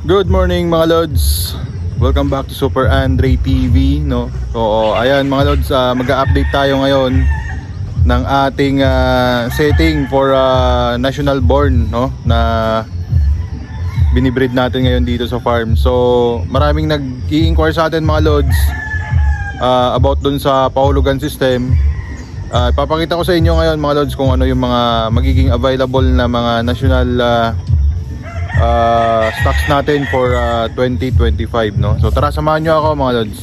Good morning mga Lods. Welcome back to Super Andre TV, no. So ayan mga Lods, mag-a-update tayo ngayon ng ating setting for national born, no, na binibreed natin ngayon dito sa farm. So maraming nag-i-inquire sa atin mga Lods about dun sa pahulugan system. Ipapakita ko sa inyo ngayon mga Lods kung ano yung mga magiging available na mga national stocks natin for 2025, no. So tara, samahan nyo ako mga Lods.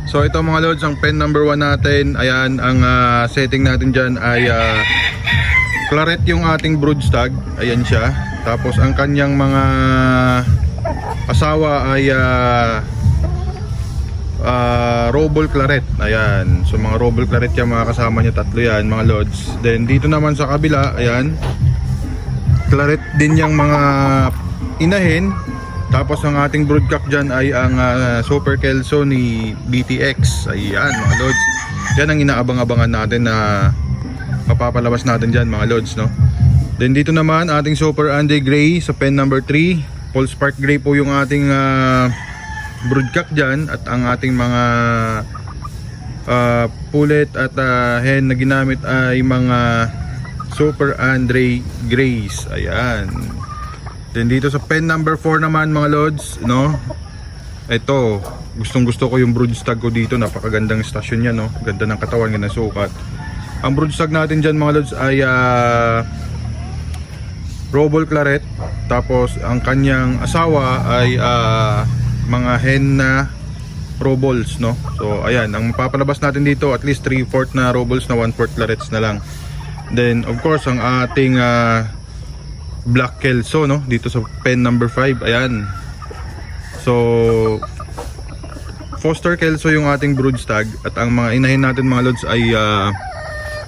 So ito mga Lods, ang pen number 1 natin. Ayan, ang setting natin dyan ay claret yung ating broodstag. Ayan siya. Tapos ang kanyang mga asawa ay robol claret. Ayan, so mga robol claret yan, mga kasama niya, tatlo yan mga Lods. Then dito naman sa kabila, ayan, claret din yung mga inahin. Tapos ang ating broodcock dyan ay ang Super Kelso ni BTX. Ayan mga Lods, yan ang inaabang-abangan natin na mapapalabas natin dyan mga Lods, no? Then dito naman ating Super Andy Gray sa pen number 3. Paul Spark Gray po yung ating broodcock dyan. At ang ating mga pullet at hen na ginamit ay mga Super Andre Grays. Ayan. Then dito sa pen number 4 naman mga Lods, no? Ito, gustong gusto ko yung broodstag ko dito. Napakagandang stasyon niya, no? Ganda ng katawan, ganda ng sukat. Ang broodstag natin dyan mga Lods ay robol claret. Tapos ang kanyang asawa ay mga hen na robols, no? So ayan, ang mapapalabas natin dito at least 3/4 na robols na 1/4 clarets na lang. Then of course ang ating Black Kelso, no, dito sa pen number 5. Ayan. So Foster Kelso yung ating broodstag. At ang mga inahin natin mga Lods ay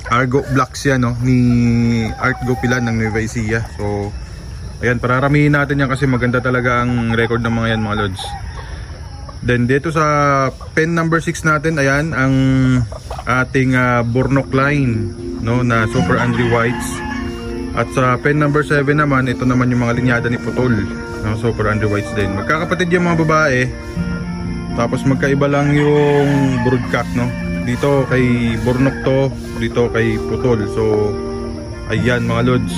Argo Blacks yan, no, ni Art Gopilan ng Nueva Ecija. So ayan, pararamihin natin yan kasi maganda talaga ang record ng mga yan mga Lods. Then dito sa pen number 6 natin, ayan, ang ating Bornok line, no, na Super Andre Whites. At sa pen number 7 naman, ito naman yung mga linyada ni Putol, no, Super Andre Whites din. Magkakapatid yung mga babae. Tapos magkaiba lang yung broodcock, no. Dito kay Bornok to, dito kay Putol. So ayan mga Lods.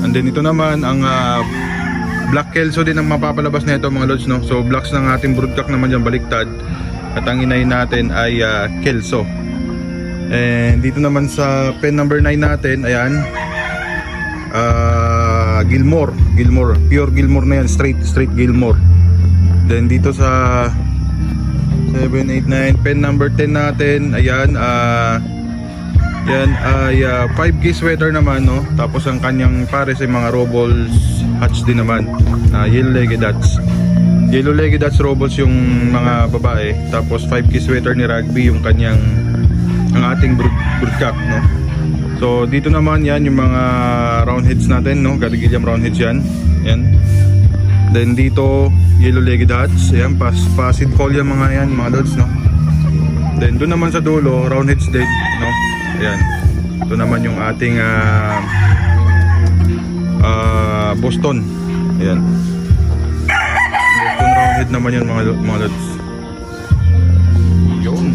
And then ito naman ang Black Kelso din ang mapapalabas nito mga Lods, no. So blacks ng ating broodcock naman dyan, baliktad. At ang inay natin ay Kelso. And dito naman sa pen number 9 natin, ayan, Gilmore, pure Gilmore na yan, straight Gilmore. Then dito sa 7, 8, 9, pen number 10 natin, ayan, yan ay 5K sweater naman, no. Tapos ang kanyang pares ay mga robols hatch din naman, yellow-legged Dutch. Yellow-legged Dutch robols yung mga babae. Tapos 5K sweater ni Rugby yung kanyang, ang ating broodcock, no. So dito naman yan yung mga roundheads natin, no, Gatigilliam roundheads yan. Yan. Then dito yellow-legged Dutch, ayan, pasid call yung mga yan mga Lods, no. Then doon naman sa dulo roundheads din, no. Ayan. Ito naman yung ating Boston. Ayan. Boston roundhead naman yan mga Lods. Yun.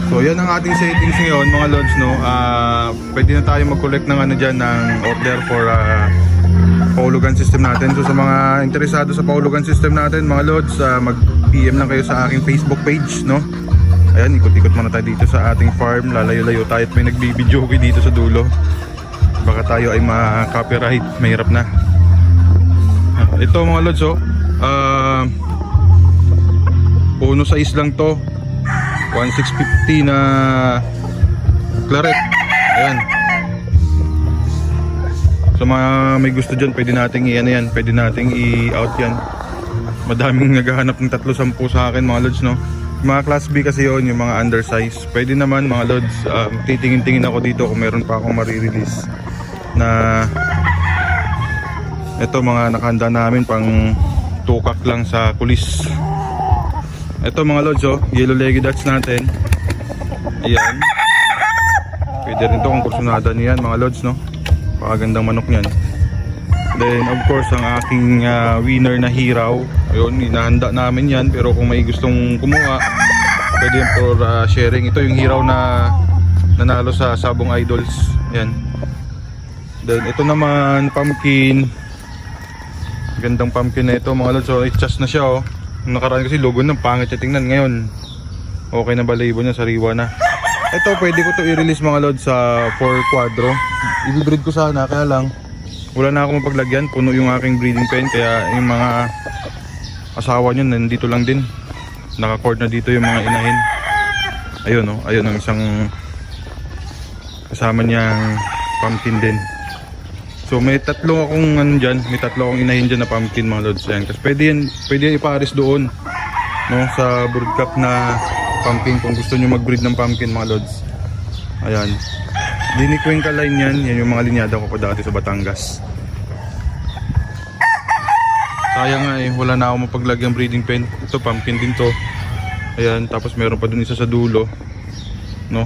So yan ang ating settings ngayon mga Lods, no. Pwede na tayo mag-collect ng ano dyan, ng order for pahulugan system natin. So sa mga interesado sa pahulugan system natin mga Lods, mag-PM lang kayo sa aking Facebook page, no. Ayan, ikot-ikot muna tayo dito sa ating farm. Lalayo-layo tayo at may nagbibideo dito sa dulo. Baka tayo ay ma-copyright, mahirap na. Ito mga Lods, oh, puno size lang to, 1650 na claret. Ayan. So mga may gusto dyan, pwede nating i-ano yan, pwede nating i-out yan. Madaming naghahanap ng 310 sa akin mga lods, no? Mga class B kasi yon, yung mga undersize. Pwede naman mga lods, titingin-tingin ako dito kung meron pa akong marirelease na ito, mga nakahanda namin pang tukak lang sa kulis. Ito mga lods, oh, yellow leggy dots natin. Ayan. Pwede rin to kung kursunada niyan mga lods, no? Pakagandang manok niyan. Then of course ang aking winner na hiraw, ayun, inahanda namin yan. Pero kung may gustong kumuha, pwede yan for sharing. Ito yung hiraw na nanalo sa Sabong Idols. Yan. Then ito naman, pumpkin. Gandang pumpkin na ito mga lods. So i-chas na siya, oh. Nakaraan kasi logo ng pangit siya tingnan. Ngayon okay na balayibo niya, sariwa na. Ito pwede ko to i-release mga lods sa 4 quadro. I-breed ko sana, kaya lang wala na ako mapaglagyan, puno yung aking breeding pen. Kaya yung mga asawa nyo nandito lang din, naka-cord na dito yung mga inahin. Ayun, oh, ayun ang isang kasama niyang pumpkin din. So may tatlo akong ano dyan, may tatlo akong inahin dyan na pumpkin mga lods. Ayan, kasi pwede yan ipares doon, no, sa brood cup na pumpkin kung gusto nyo mag-breed ng pumpkin mga lods. Ayan, Diniquenca line yan, yan yung mga linyada ko dati sa Batangas. Sayang nga eh, wala na ako mapaglagyang breeding pen. Ito pumpkin din to. Ayan, tapos meron pa dun isa sa dulo, no.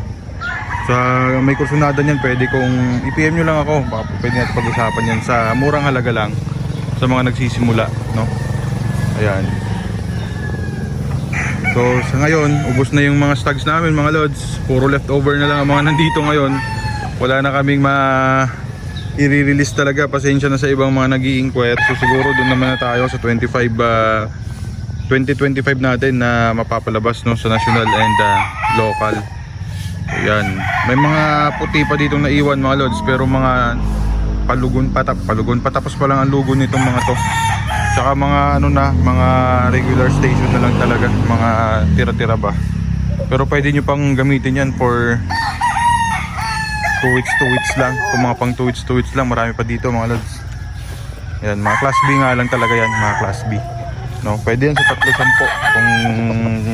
Sa may kursunada niyan, pwede kong i-PM nyo lang ako, baka pwede natin pag-usapan yan sa murang halaga lang sa mga nagsisimula, no. Ayan. So sa ngayon, ubos na yung mga stags namin mga lods. Puro leftover na lang ang mga nandito ngayon. Wala na kaming i-release talaga. Pasensya na sa ibang mga nag-i-inquire. So siguro doon naman na tayo sa 2025 natin na mapapalabas, no, sa national and local. Ayan. May mga puti pa ditong naiwan mga lods, pero mga palugon pa, tapos pa lang ang lugon nitong mga to. Tsaka mga ano na, mga regular station na lang talaga, mga tira-tira ba. Pero pwede nyo pang gamitin yan for 2 weeks lang. Kung mga pang 2 weeks lang, marami pa dito mga lods. Yan, mga class B nga lang talaga yan, mga class B, no. Pwede yan sa 310 kung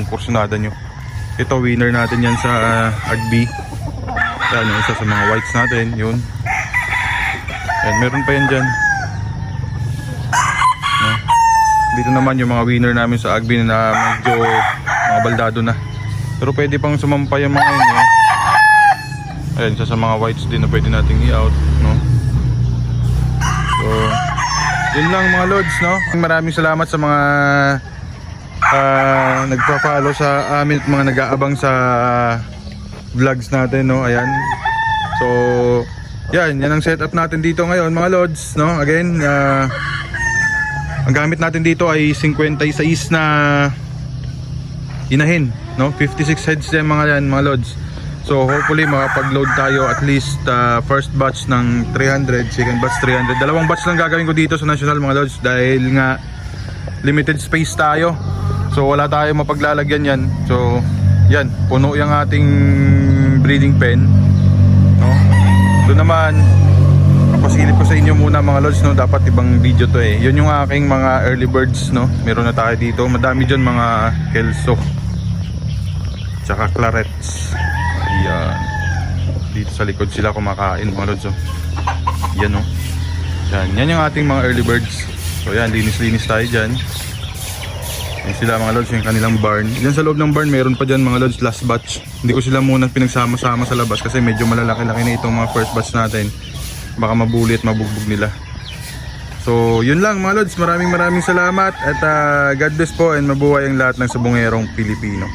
kursunada nyo. Ito winner natin yan sa Agbi. Yan, yung isa sa mga whites natin, yun. Yan, meron pa yan dyan, no? Dito naman yung mga winner namin sa Agbi na medyo mga baldado na. Pero pwede pang sumampay yung mga yun, eh. Ayan, isa sa mga whites din na pwede nating i-out, no? So yun lang mga lods, no? Maraming salamat sa mga nagpa-follow sa amin at mga nag-aabang sa vlogs natin, no? Ayan. So yan ang setup natin dito ngayon mga lods, no? Again, ang gamit natin dito ay 56 na inahin, no? 56 heads din mga yan mga lods. So hopefully makapag-load tayo at least first batch ng 300, second batch 300. Dalawang batch lang gagawin ko dito sa national mga lods dahil nga limited space tayo. So wala tayong mapaglalagyan yan. So yan, puno yung ating breeding pen, no? Doon naman, papasilip ko sa inyo muna mga lods, no? Dapat ibang video to eh. Yun yung aking mga early birds, no? Meron na tayo dito. Madami dyan mga kelso tsaka clarets. Ayan. Dito sa likod sila kumakain mga lods, oh. Yan, oh. Yan yung ating mga early birds. So yan, linis-linis tayo dyan. Yan sila mga lods, yung kanilang barn. Yan sa loob ng barn, meron pa dyan mga lods, last batch. Hindi ko sila muna pinagsama-sama sa labas kasi medyo malalaki-laki na itong mga first batch natin. Baka mabuli at mabugbog nila. So yun lang mga lods, maraming salamat. At God bless po and mabuhay ang lahat ng sabongerong Pilipino.